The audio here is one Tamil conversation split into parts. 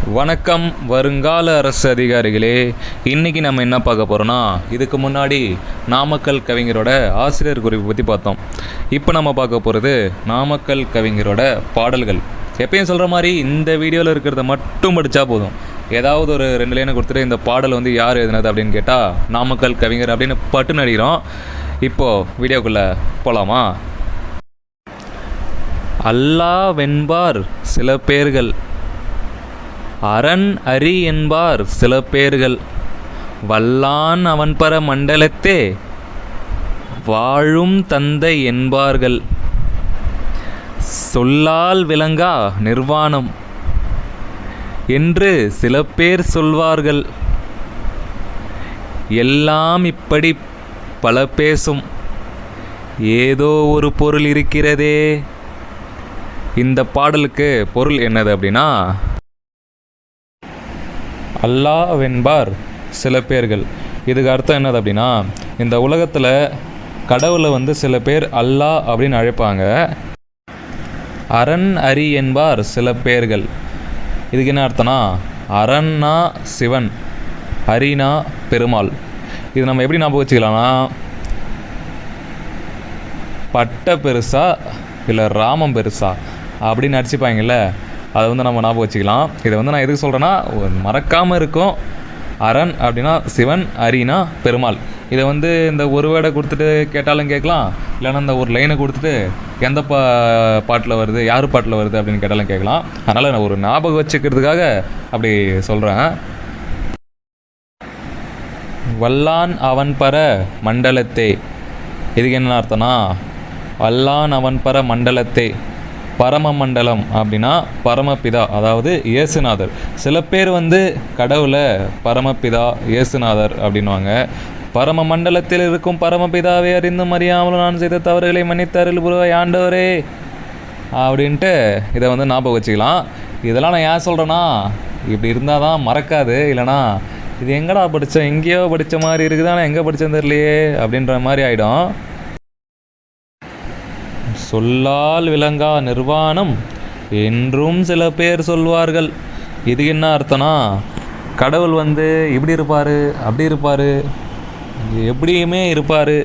வணக்கம் வருங்கால அரசு அதிகாரிகளே. இன்றைக்கி நம்ம என்ன பார்க்க போகிறோன்னா, இதுக்கு முன்னாடி நாமக்கல் கவிஞரோட ஆசிரியர் குறிப்பு பற்றி பார்த்தோம். இப்போ நம்ம பார்க்க போகிறது நாமக்கல் கவிஞரோட பாடல்கள். எப்பயும் சொல்கிற மாதிரி இந்த வீடியோவில் இருக்கிறத மட்டும் படித்தா போதும். ஏதாவது ஒரு 2 லைனை கொடுத்துட்டு இந்த பாடல் யார் எழுதினது அப்படின்னு கேட்டால் நாமக்கல் கவிஞர் அப்படின்னு பட்டு நடிக்கிறோம். இப்போது வீடியோக்குள்ளே போகலாமா? அல்லாஹ் வென்பார் சில பேர்கள், அரண் அரி என்பார் சில பேர்கள், வல்லான் அவன்பர மண்டலத்தே வாழும் தந்தை என்பார்கள், சொல்லால் விளங்கா நிர்வாணம் என்று சில பேர் சொல்வார்கள், எல்லாம் இப்படி பல பேசும் ஏதோ ஒரு பொருள் இருக்கிறதே. இந்த பாடலுக்கு பொருள் என்னது அப்படின்னா, அல்லாஹ் வென்பார் சில பேர்கள். இதுக்கு அர்த்தம் என்னது அப்படின்னா, இந்த உலகத்தில் கடவுளை சில பேர் அல்லாஹ் அப்படின்னு அழைப்பாங்க. அரண் அரி என்பார் சில பேர்கள். இதுக்கு என்ன அர்த்தம்னா, அரண்னா சிவன், அரினா பெருமாள். இது நம்ம எப்படி ஞாபகம் வச்சுக்கலாம்னா, பட்டை பெருசா இல்லை ராமம் பெருசா அப்படின்னு அடிச்சுப்பாங்கல்ல, அதை நம்ம ஞாபகம் வச்சுக்கலாம். இதை நான் எதுக்கு சொல்கிறேன்னா, மறக்காமல் இருக்கும். அரண் அப்படின்னா சிவன், அரினா பெருமாள். இதை இந்த ஒரு வேர்டை கொடுத்துட்டு கேட்டாலும் கேட்கலாம், இல்லைன்னா இந்த ஒரு லைனை கொடுத்துட்டு எந்த பாட்டில் வருது, யார் பாட்டில் வருது அப்படின்னு கேட்டாலும் கேட்கலாம். அதனால் நான் ஒரு ஞாபகம் வச்சுக்கிறதுக்காக அப்படி சொல்கிறேன். வல்லான் அவன் பர மண்டலத்தே. இதுக்கு என்ன அர்த்தம்னா, வல்லான் அவன் பர மண்டலத்தே, பரம மண்டலம் அப்படின்னா பரமபிதா, அதாவது இயேசுநாதர். சில பேர் கடவுளை பரமபிதா இயேசுநாதர் அப்படின்வாங்க. பரம மண்டலத்தில் இருக்கும் பரமபிதாவை அறிந்தும் அறியாமலும் நான் செய்த தவறுகளை மன்னித்தருள் புரிவாய் ஆண்டவரே அப்படின்ட்டு இதை ஞாபகம் வச்சுக்கலாம். இதெல்லாம் நான் ஏன் சொல்கிறேன்னா, இப்படி இருந்தால் தான் மறக்காது. இல்லைனா இது எங்கடா படித்தோம், எங்கேயோ படித்த மாதிரி இருக்குது, ஆனால் எங்கே படித்தேன்னு தெரியலையே அப்படின்ற மாதிரி ஆகிடும். சொல்லால் விளங்கா நிர்வாணம் என்றும் சில பேர் சொல்வார்கள். இதுக்கு என்ன அர்த்தம்னா, கடவுள் இப்படி இருப்பார், அப்படி இருப்பார், எப்படியுமே இருப்பார்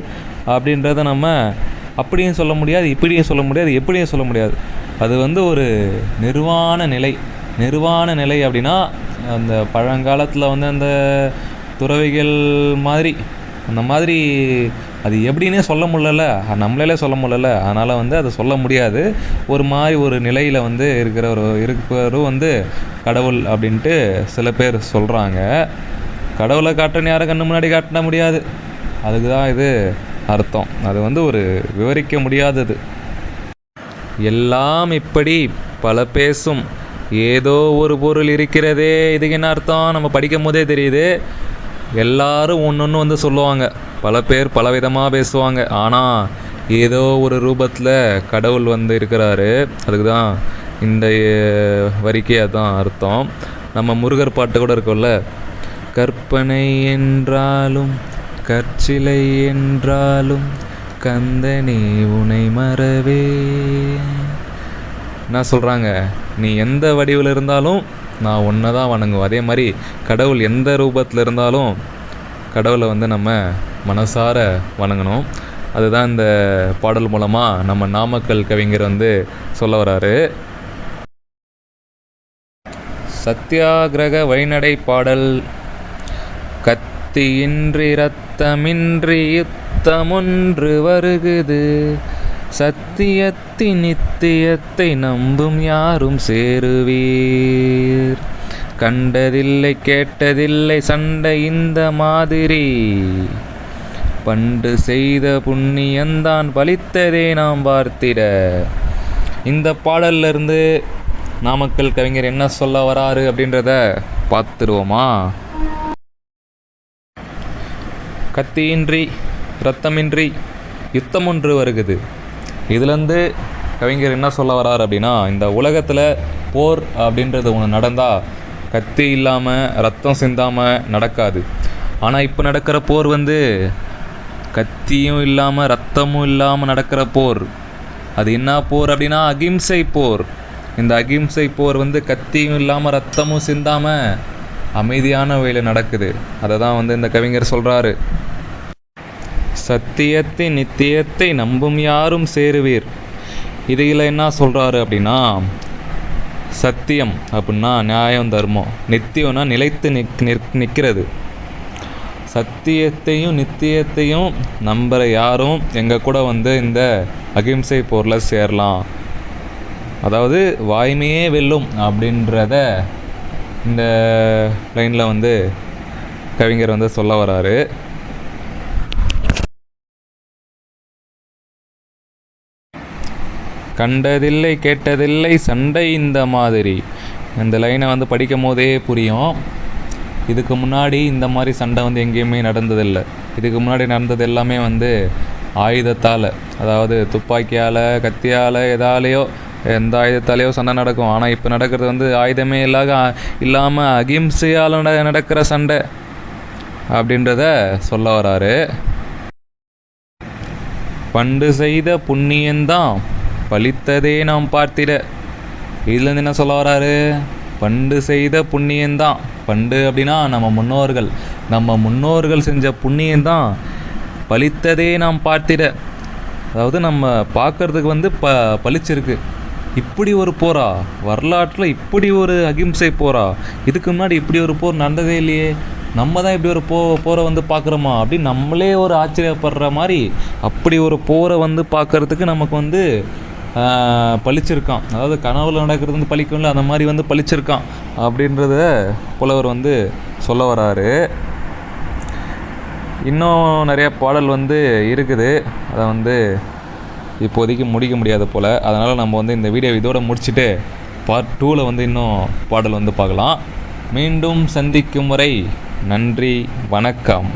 அப்படின்றத நம்ம அப்படியும் சொல்ல முடியாது, இப்படியும் சொல்ல முடியாது, எப்படியும் சொல்ல முடியாது. அது ஒரு நிர்வாண நிலை. நிர்வாண நிலை அப்படின்னா, அந்த பழங்காலத்தில் அந்த துறவிகள் மாதிரி, அந்த மாதிரி அது எப்படின்னே சொல்ல முடியல, நம்மளாலே சொல்ல முடியல. அதனால் அதை சொல்ல முடியாது. ஒரு மாதிரி ஒரு நிலையில் இருப்பவரும் கடவுள் அப்படின்ட்டு சில பேர் சொல்கிறாங்க. கடவுளை காட்டுன்னு யாரை கண்ணு முன்னாடி காட்ட முடியாது. அதுக்கு தான் இது அர்த்தம். அது ஒரு விவரிக்க முடியாதது. எல்லாம் இப்படி பல பேசும் ஏதோ ஒரு பொருள் இருக்கிறதே. இதுக்கு என்ன அர்த்தம் நம்ம படிக்கும் போதே தெரியுது. எல்லாரும் ஒன்று சொல்லுவாங்க, பல பேர் பலவிதமாக பேசுவாங்க, ஆனால் ஏதோ ஒரு ரூபத்தில் கடவுள் இருக்கிறாரு. அதுக்கு தான் இந்த வரிக்கே அதுதான் அர்த்தம். நம்ம முருகர் பாட்டு கூட இருக்கும்ல, கற்பனை என்றாலும் கற்சிலை என்றாலும் கந்தனே உனை மறவே. என்ன சொல்கிறாங்க, நீ எந்த வடிவில் இருந்தாலும் நான் ஒன்றை தான் வணங்குவோம். அதே மாதிரி கடவுள் எந்த ரூபத்தில் இருந்தாலும் கடவுளை நம்ம மனசார வணங்கணும். அதுதான் இந்த பாடல் மூலமாக நம்ம நாமக்கல் கவிஞர் சொல்ல வராரு. சத்தியாகிரக வழிநடை பாடல். கத்தியின்றி இரத்தமின்றி யுத்தமொன்று வருகுது, சத்தியத்தின் நித்தியத்தை நம்பும் யாரும் சேருவீர், கண்டதில்லை கேட்டதில்லை சண்டை இந்த மாதிரி, பண்டு செய்த புண்ணியந்தான் பலித்ததே நாம் பார்த்திட. இந்த பாடல்ல இருந்து நாமக்கல் கவிஞர் என்ன சொல்ல வராரு அப்படின்றத பார்த்துருவோமா? கத்தியின்றி இரத்தமின்றி யுத்தம் ஒன்று வருகுது. இதுலேருந்து கவிஞர் என்ன சொல்ல வரார் அப்படின்னா, இந்த உலகத்தில் போர் அப்படின்றது ஒன்று நடந்தால் கத்தி இல்லாமல் ரத்தம் சிந்தாமல் நடக்காது. ஆனால் இப்போ நடக்கிற போர் கத்தியும் இல்லாமல் ரத்தமும் இல்லாமல் நடக்கிற போர். அது என்ன போர் அப்படின்னா, அகிம்சை போர். இந்த அகிம்சை போர் வந்து கத்தியும் இல்லாமல் ரத்தமும் சிந்தாமல் அமைதியான வழியில் நடக்குது. அதை தான் வந்து இந்த கவிஞர் சொல்கிறாரு. சத்தியத்தை நித்தியத்தை நம்பும் யாரும் சேருவீர். இதில் என்ன சொல்கிறாரு அப்படின்னா, சத்தியம் அப்படின்னா நியாயம் தர்மம், நித்தியம்னா நிலைத்து நிற்கிறது. சத்தியத்தையும் நித்தியத்தையும் நம்புகிற யாரும் எங்கள் கூட வந்து இந்த அகிம்சை போரில் சேரலாம். அதாவது வாய்மையே வெல்லும் அப்படின்றத இந்த லைனில் வந்து கவிஞர் வந்து சொல்ல வராரு. கண்டதில்லை கேட்டதில்லை சண்டை இந்த மாதிரி. இந்த லைனை வந்து படிக்கும் போதே புரியும், இதுக்கு முன்னாடி இந்த மாதிரி சண்டை வந்து எங்கேயுமே நடந்ததில்லை. இதுக்கு முன்னாடி நடந்தது எல்லாமே வந்து ஆயுதத்தால், அதாவது துப்பாக்கியால், கத்தியால், எதாலேயோ எந்த ஆயுதத்தாலேயோ சண்டை நடக்கும். ஆனால் இப்போ நடக்கிறது வந்து ஆயுதமே இல்லாமல் அகிம்சையால் நடக்கிற சண்டை அப்படின்றத சொல்ல வராரு. பண்டு செய்த புண்ணியந்தான் பலித்ததே நாம் பார்த்திட. இதுலேருந்து என்ன சொல்ல வராரு? பண்டு செய்த புண்ணியந்தான், பண்டு அப்படின்னா நம்ம முன்னோர்கள் செஞ்ச புண்ணியந்தான் பலித்ததே நாம் பார்த்திட. அதாவது நம்ம பார்க்கறதுக்கு வந்து பலிச்சிருக்கு. இப்படி ஒரு போரா, வரலாற்றில் இப்படி ஒரு அகிம்சை போரா, இதுக்கு முன்னாடி இப்படி ஒரு போர் நடந்ததே இல்லையே, நம்ம தான் இப்படி ஒரு போரை வந்து பார்க்குறோமா அப்படின்னு நம்மளே ஒரு ஆச்சரியப்படுற மாதிரி அப்படி ஒரு போரை வந்து பார்க்குறதுக்கு நமக்கு வந்து பளிச்சிருக்கான். அதாவது கனவுல நடக்கிறது வந்து பழிக்கும்ல, அந்த மாதிரி வந்து பளிச்சிருக்கான் அப்படின்றத புலவர் வந்து சொல்ல வராரு. இன்னும் நிறைய பாடல் வந்து இருக்குது, அதை வந்து இப்போதைக்கு முடிக்க முடியாது போல். அதனால் நம்ம வந்து இந்த வீடியோ இதோட முடிச்சுட்டு பார்ட் 2ல் வந்து இன்னும் பாடல் வந்து பார்க்கலாம். மீண்டும் சந்திக்கும் வரை நன்றி, வணக்கம்.